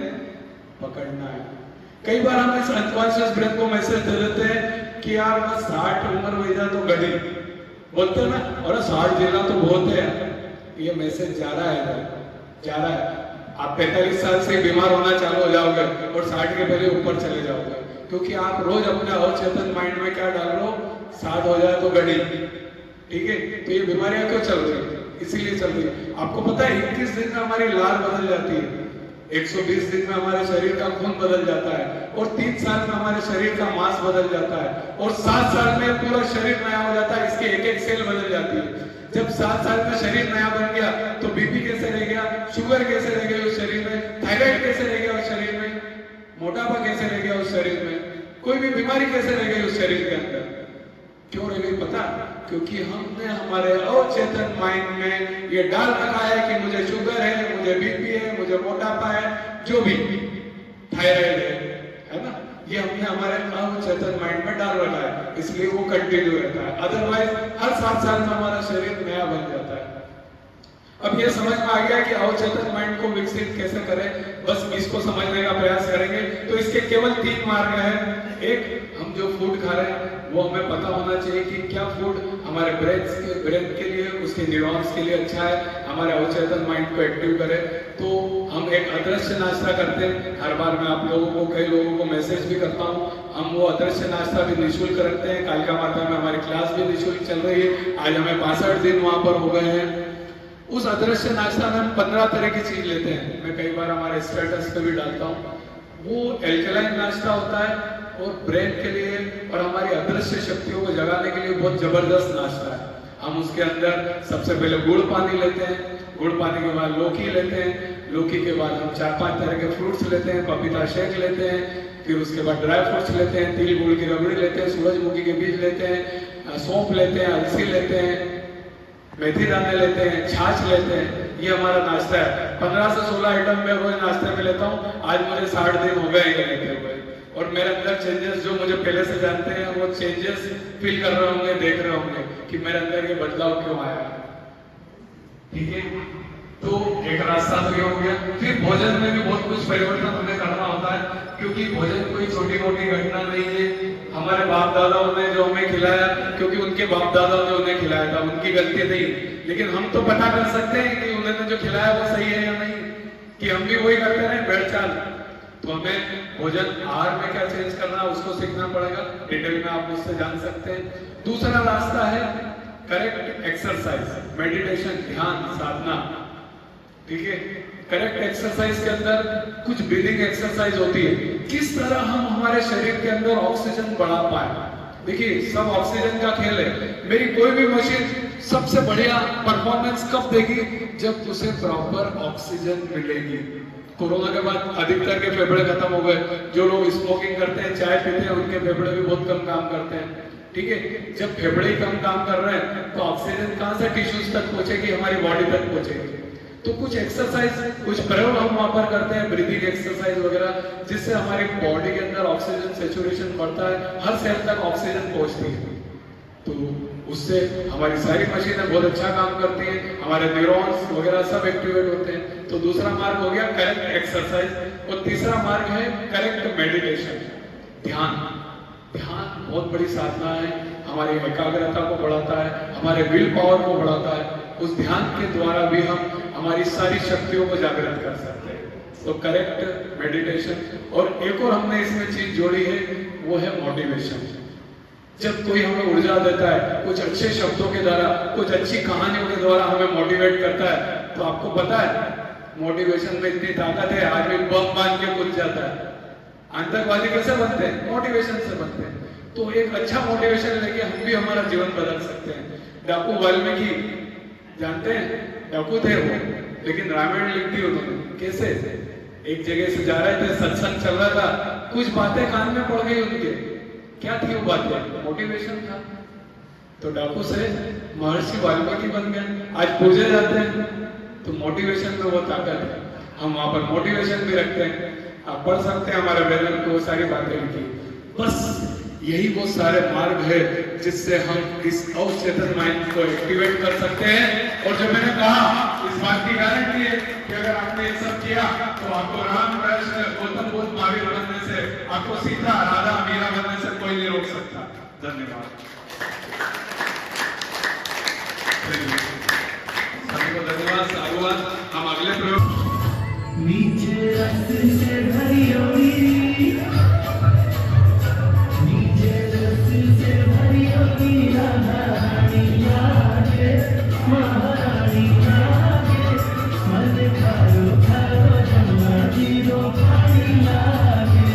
पकड़ना है। कई बार हम इस अनकॉन्शियस ब्रेन को मैसेज दे देते हैं कि यार बस 60 उम्र हो जा तो गली बोलते हैं ना, और 60 जिला तो बहुत है, ये मैसेज जा रहा है, जा रहा है। आप 45 साल से बीमार होना चालू हो जाओगे और 60 के पहले ऊपर चले जाओगे, क्योंकि आप रोज अपने अवचेतन माइंड में क्या डाल रहे हो, 60 हो जाए तो गड़ी, ठीक है। तो ये बीमारियां क्यों चल रही है, इसीलिए चल रही है। आपको पता है 21 दिन में हमारी लार बदल जाती है, 120 दिन में हमारे शरीर का खून बदल जाता है, और 3 साल में हमारे शरीर का मांस बदल जाता है, और 7 साल में पूरा शरीर नया हो जाता है, इसके एक एक सेल बदल जाती है। जब 7 साल में शरीर नया बन गया तो बीपी कैसे रह गया, शुगर कैसे रह गई उस शरीर में, थायराइड कैसे रह गया उस शरीर में, मोटापा कैसे रह गया उस शरीर में, कोई भी बीमारी कैसे रह गई उस शरीर के अंदर। क्यों रह गई पता? क्योंकि हमने हमारे अवचेतन माइंड में ये डाल रखा है कि मुझे शुगर है, मुझे बीपी है, मुझे मोटापा है, जो भी थायराइड है ना, ये हमने हमारे अवचेतन माइंड में डाल रखा है, इसलिए वो कंटिन्यू रहता है। अदरवाइज हर 7 साल में हमारा शरीर नया बन जाता है। अब ये समझ में आ गया कि अवचेतन माइंड को विकसित कैसे करें, बस इसको समझने का प्रयास करेंगे तो इसके केवल 3 मार्ग हैं। एक, हम जो फूड खा रहे हैं वो हमें पता होना चाहिए कि क्या फूड हमारे ब्रेन के लिए, उसके न्यूरॉन्स के लिए अच्छा है, हमारे अवचेतन माइंड को एक्टिव करे। तो हम एक अदृश्य नाश्ता करते हैं, हर बार मैं आप लोगों को, कई लोगों को मैसेज भी करता हूँ, हम वो अदृश्य नाश्ता भी निःशुल्क करते हैं। कालिका माता में हमारी क्लास भी निःशुल्क चल रही है, आज हमें 62 दिन वहां पर हो गए हैं। उस अदृश्य नाश्ता में हम 15 तरह की चीज लेते हैं, मैं कई बार हमारे स्टेटस पे भी डालता हूँ। वो एल्कलाइन नाश्ता होता है और ब्रेन के लिए और हमारी अदृश्य शक्तियों को जगाने के लिए बहुत जबरदस्त नाश्ता है। हम उसके अंदर सबसे पहले गुड़ पानी लेते हैं, गुड़ पानी के बाद लौकी लेते हैं, लौकी के बाद हम 4-5 तरह के फ्रूट्स लेते हैं, पपीता शेक लेते हैं, फिर उसके बाद ड्राई फ्रूट्स लेते हैं, तिल गुड़ की रबड़ी लेते हैं, सूरजमुखी के बीज लेते हैं, सौंफ लेते हैं, अलसी लेते हैं, मेथी दाने लेते हैं, छाछ लेते हैं। ये हमारा नाश्ता है। 15 से 16 आइटम मैं रोज नाश्ते में लेता हूँ। आज मुझे 60 दिन हो गए ये लेते हुए, और मेरे अंदर चेंजेस, जो मुझे पहले से जानते हैं वो चेंजेस फील कर रहे होंगे, देख रहे होंगे कि मेरे अंदर ये बदलाव क्यों आया। ठीक है, तो एक रास्ता तो ये हो गया। फिर भोजन में भी बहुत कुछ परिवर्तन हमें करना होता है, क्योंकि भोजन कोई छोटी मोटी घटना नहीं है। हमारे बाप दादाओं ने जो हमें खिलाया, क्योंकि उनके बाप दादाओं ने उन्हें खिलाया था, उनकी गलती नहीं, लेकिन हम तो पता कर सकते हैं कि उन्होंने जो खिलाया वो सही है या नहीं, कि हम भी वही करते रहे भेड़ चाल। तो हमें भोजन आहार में क्या चेंज करना है उसको सीखना पड़ेगा। डिटेल में आप मुझसे जान सकते हैं। दूसरा रास्ता है करेक्ट एक्सरसाइज, मेडिटेशन, ध्यान, साधना। ठीक है, करेक्ट एक्सरसाइज के अंदर कुछ ब्रीदिंग एक्सरसाइज होती है, किस तरह हम हमारे शरीर के अंदर ऑक्सीजन बढ़ा पाए। देखिए, सब ऑक्सीजन का खेल है। मेरी कोई भी मशीन सबसे बढ़िया परफॉर्मेंस कब देगी, जब उसे प्रॉपर ऑक्सीजन मिलेगी। कोरोना के बाद अधिकतर के फेफड़े खत्म हो गए। जो लोग स्मोकिंग करते हैं, चाय पीते हैं, उनके फेफड़े भी बहुत कम काम करते हैं। ठीक है, जब फेफड़े ही कम काम कर रहे हैं तो ऑक्सीजन कहां से टिश्यूज तक पहुंचेगी, हमारी बॉडी तक पहुंचेगी। तो कुछ एक्सरसाइज, कुछ प्रयोग हम वहां पर करते हैं, ब्रीदिंग एक्सरसाइज वगैरह, जिससे हमारी बॉडी के अंदर ऑक्सीजन सेचुरेशन बढ़ता है, हर सेल तक ऑक्सीजन पहुंचती है। तो उससे हमारी सारी मशीनें बहुत अच्छा काम करती हैं, हमारे न्यूरॉन्स वगैरह सब एक्टिवेट होते हैं। तो दूसरा मार्ग हो गया करेक्ट एक्सरसाइज। और तीसरा मार्ग है करेक्ट मेडिटेशन, ध्यान। ध्यान बहुत बड़ी साधना है, हमारी एकाग्रता को बढ़ाता है, हमारे विल पावर को बढ़ाता है। उस ध्यान के द्वारा भी हम हमारी सारी शक्तियों को जागृत कर सकते हैं। तो करेक्ट मेडिटेशन। और एक और हमने इसमें चीज जोड़ी है, वो है मोटिवेशन। जब कोई हमें ऊर्जा देता है, कुछ अच्छे शब्दों के द्वारा, कुछ अच्छी कहानियों के द्वारा हमें मोटिवेट करता है, तो आपको पता है मोटिवेशन में इतनी ताकत है, आदमी बम बांध के कूद जाता है। आतंकवादी कैसे बनते हैं? मोटिवेशन से बनते हैं। तो एक अच्छा मोटिवेशन लेके हम भी हमारा जीवन बदल सकते हैं। डाकू वाल्मीकि जानते हैं, डाकू थे वो, लेकिन रामायण लिख दी उन्होंने। कैसे? एक जगह से जा रहे थे, सत्संग चल रहा था, कुछ बातें कान में पड़ गई उनके। क्या थी वो बातें? मोटिवेशन था। तो डाकू से महर्षि वाल्मीकि बन गए, आज पूजे जाते हैं। तो मोटिवेशन में वो ताकत है, हम वहां पर मोटिवेशन भी रखते हैं। आप पढ़ सकते हैं हमारे वेदन को, वो सारी बातें लिखी। बस यही वो सारे मार्ग है जिससे हम इस अवचेतन माइंड को एक्टिवेट कर सकते हैं। और जो मैंने कहा, इस बात की गारंटी है कि अगर आपने ये सब किया तो आपको राम कृष्ण गौतम बुद्ध महावीर बनने से, आपको सीता राधा मीरा बनने से कोई नहीं रोक सकता। धन्यवाद सभी को, धन्यवाद, साधुवाद। हम अगले प्रयोग नीचे रस से भरी हुई, नीचे रस से भरी हुई रानी लागे, महारानी लागे, मन खारो खारो जमुना जी रो पानी लागे।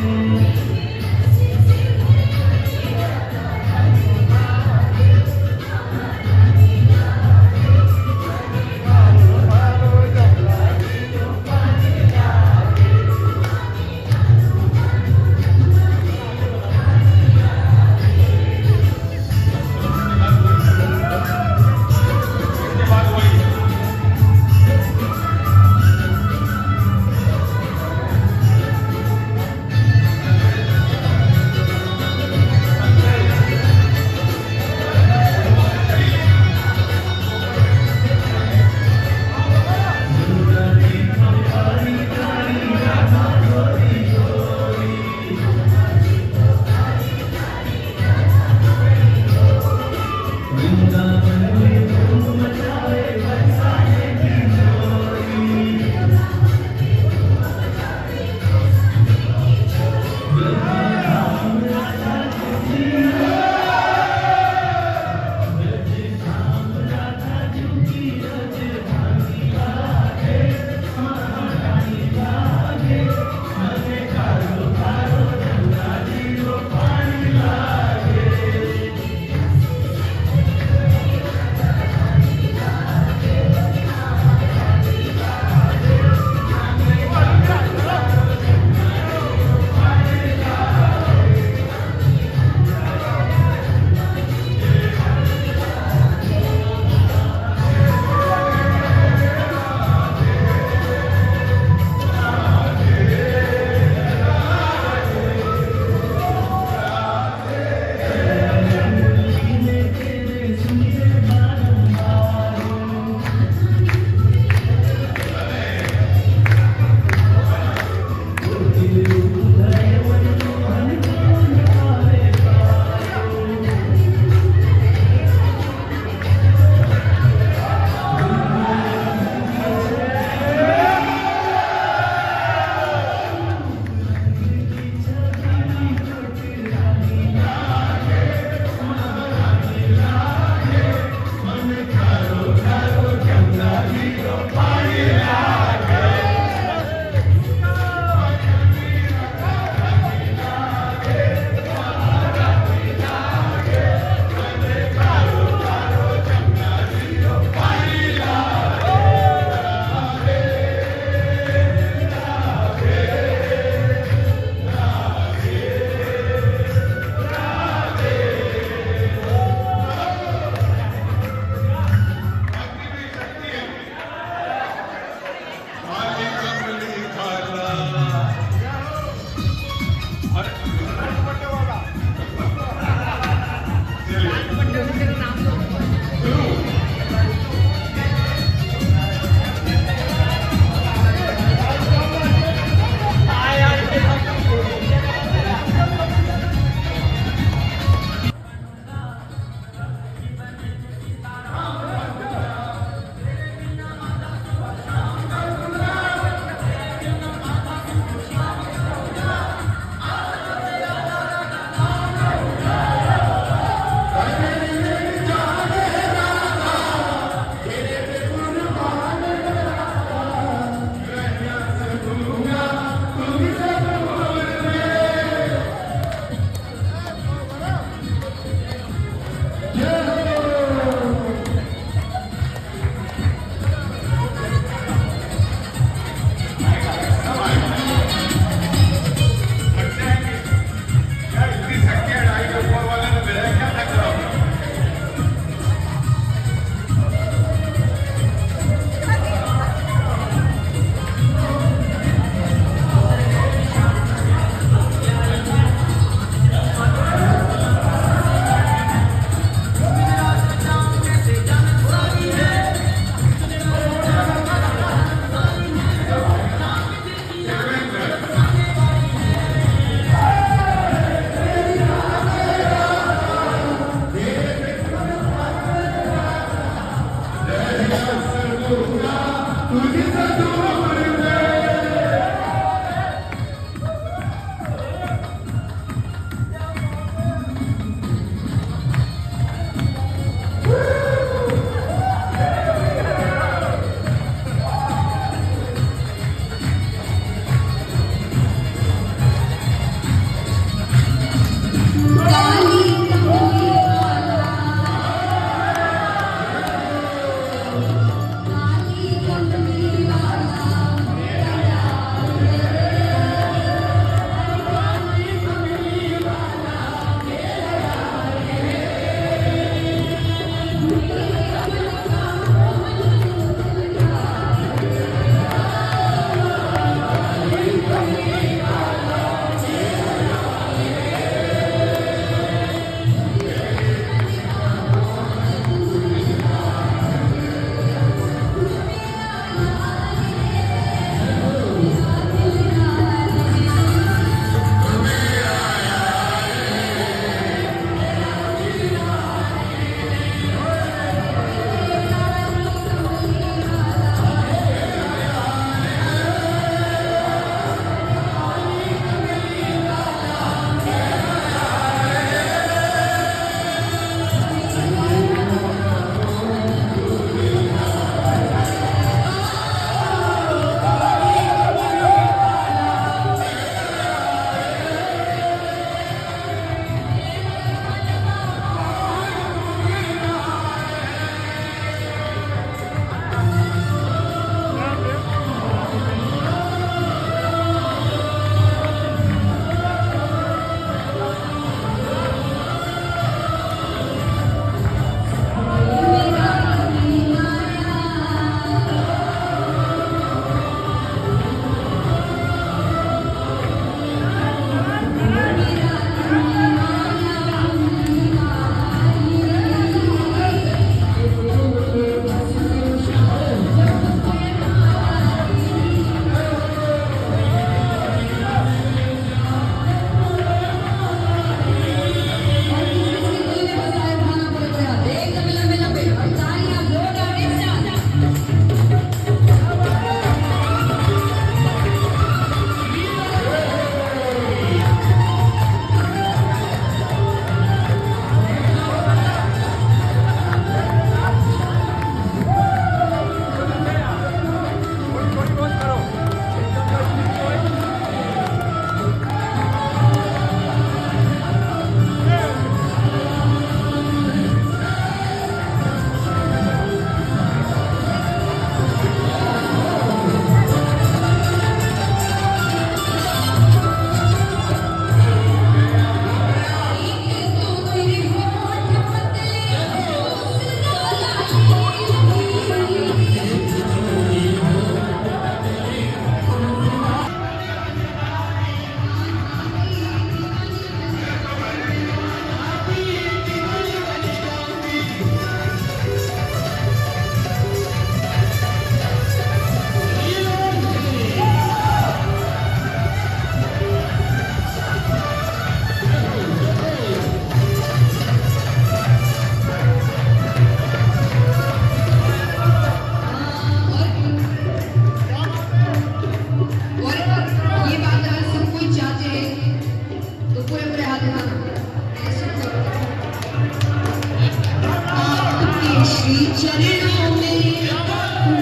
श्री चरणों में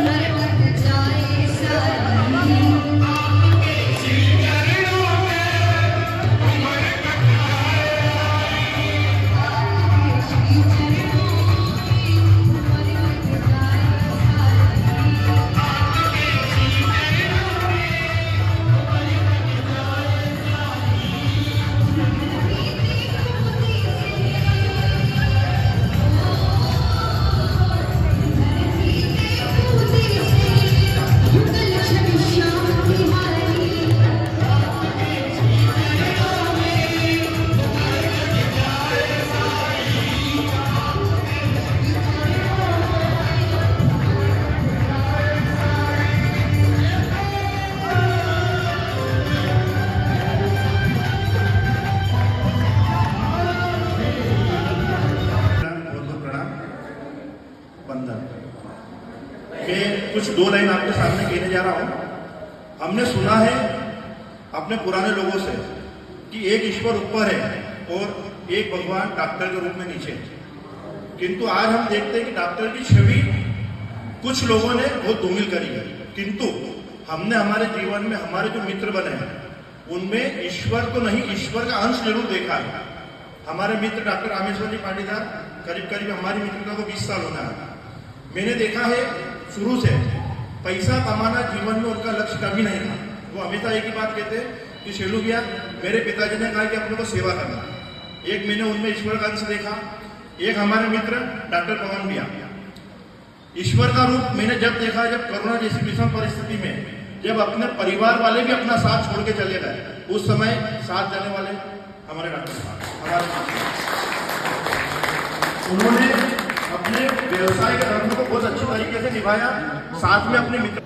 लटक जाए सारी बहुत बहुत प्रणाम। वंदन। मैं कुछ दो लाइन आपके सामने कहने जा रहा हूं। हमने सुना है अपने पुराने लोगों से कि एक ईश्वर ऊपर है और एक भगवान डॉक्टर के रूप में नीचे है। किंतु आज हम देखते हैं कि डॉक्टर की छवि कुछ लोगों ने बहुत धूमिल करी है। किंतु हमने हमारे जीवन में हमारे जो मित्र बने हैं उनमें ईश्वर तो नहीं, ईश्वर का अंश जरूर देखा है। हमारे मित्र डॉक्टर रामेश्वर जी पाटीदार करीब करीब हमारी मित्रता को 20 साल होना है। मैंने देखा है शुरू से पैसा कमाना जीवन में उनका लक्ष्य कभी नहीं था। वो हमेशा एक ही बात कहते हैं कि शेलू भैया, मेरे पिताजी ने कहा कि अपने को सेवा करना। एक मैंने उनमें ईश्वर का अंश देखा। एक हमारे मित्र डॉक्टर पवन भैया, ईश्वर का रूप मैंने जब देखा जब कोरोना जैसी विषम परिस्थिति में जब अपने परिवार वाले भी अपना साथ छोड़ के चले गए, उस समय साथ जाने वाले हमारे डॉक्टर साहब, उन्होंने अपने व्यवसाय के धर्म को बहुत अच्छी तरीके से निभाया, साथ में अपने मित्र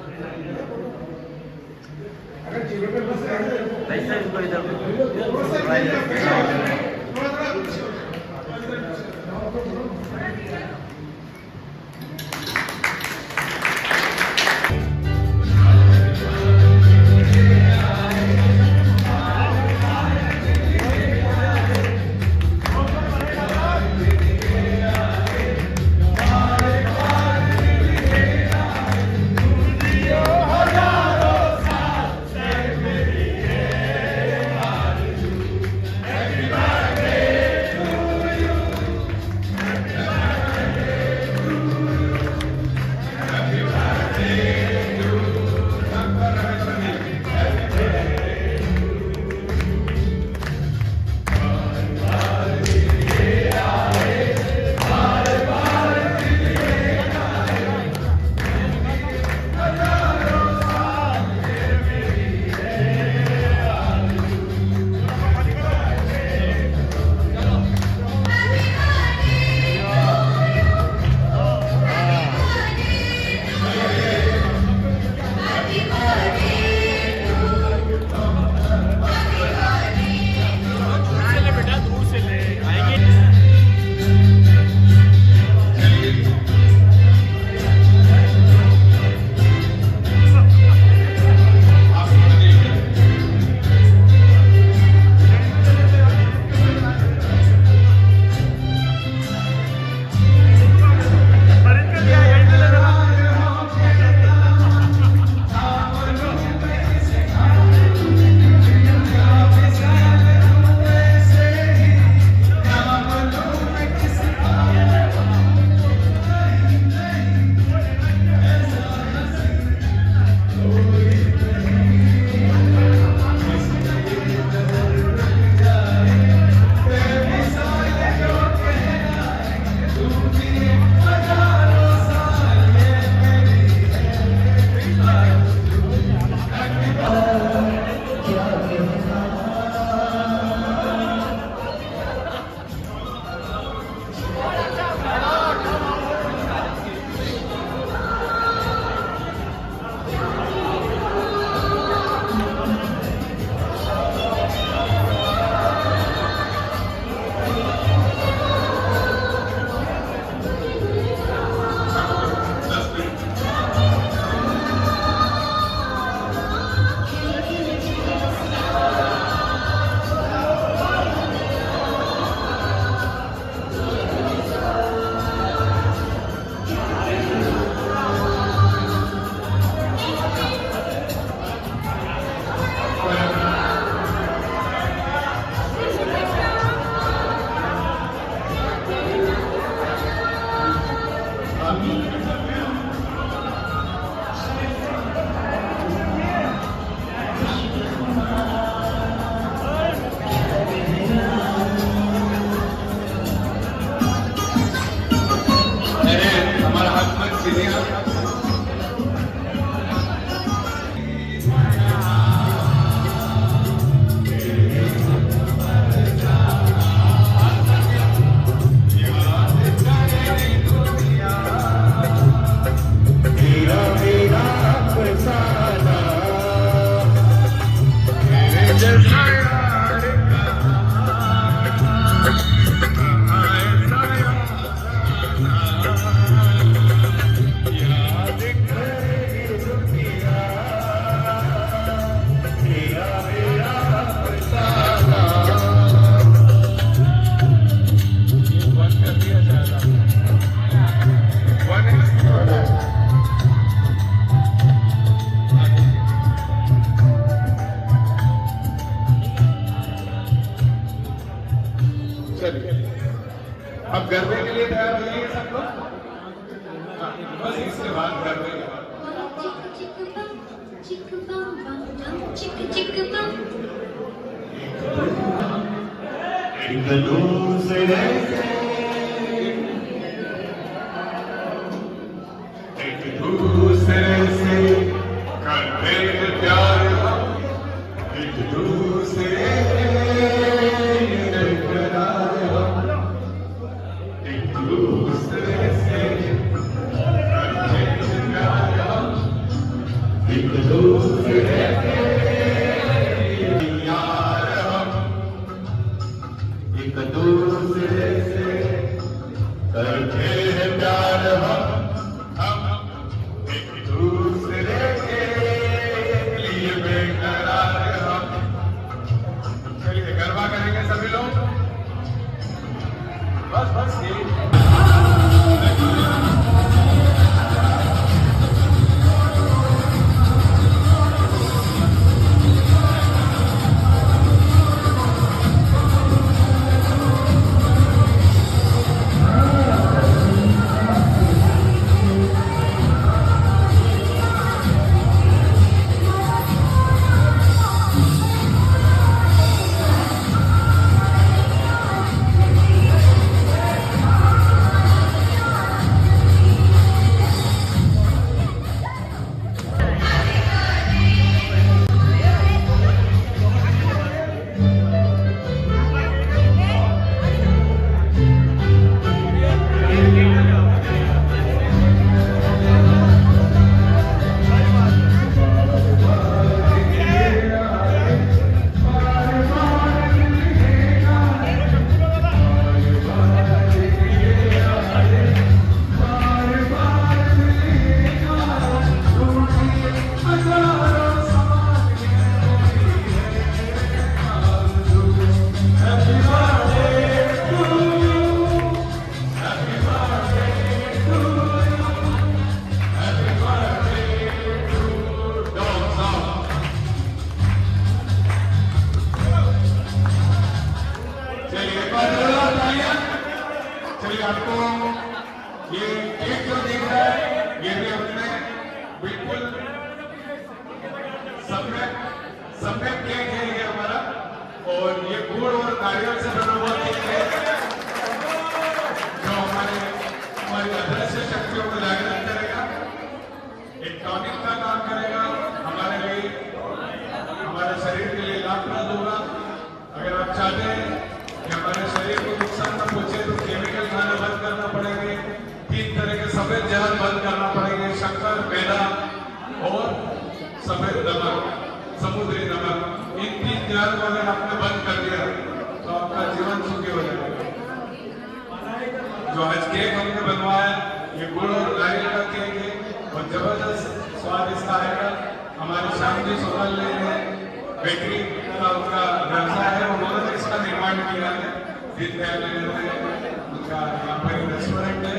तेरा मेरा अफसाना तेरे जैसा यार याद करे दुनिया तेरा मेरा अफसाना वन कर दिया जाएगा वन चलिए अब गरबे के लिए तैयार हो जाइए सब लोग हाँ, बस इसके बाद गरबे के बाद Chick bum bum bum, chick bum. एक दूसरे से एक दूसरे से करते हैं प्यार हम, एक दूसरे के करार हम, एक दूसरे से करते हैं प्यार हम, एक दूसरे यार हम, एक दूसरे से करते हैं प्यार हम एक दूसरे के लिए बेकरार हम। चलिए गरबा करेंगे सभी लोग बस बस ये चलिए आपको ये केक जो दिख रहा है ये भी हमने बिल्कुल सफेद केक है ये हमारा और ये गुड़ और नारियल से बना हुआ केक है जो हमारी अदृश्य शक्तियों को जागृत करेगा एक टॉनिक का काम करेगा हमारे लिए हमारे शरीर के लिए लाभप्रद होगा अगर आप चाहते हैं कि हमारे शरीर को नुकसान न पहुंचे तो केमिकल खाना बंद करना पड़ेंगे 3 तरह के सफेद जहर बंद करना पड़ेंगे शक्कर मैदा और सफेद नमक समुद्री नमक इन 3 जहर को अगर आपने बंद कर दिया तो आपका जीवन सुखी हो जाएगा जो आज केक हमने बनवाया ये गुड़ और नारियल का केक है और जबरदस्त स्वाद इसका आएगा हमारे शांति सोनल ने बेकरी का उनका व्यवसाय है उन्होंने इसका निर्माण किया है दीनदयाल ने उनका यहाँ पर रेस्टोरेंट है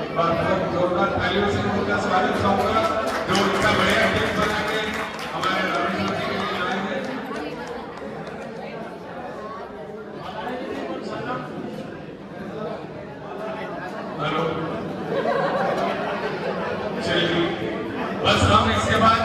एक बार बहुत जोरदार तालियों से उनका स्वागत करूंगा जो उनका बढ़िया केक बना के हमारे रमेश जी के लिए लाए हैं हेलो चलिए बस हम इसके बाद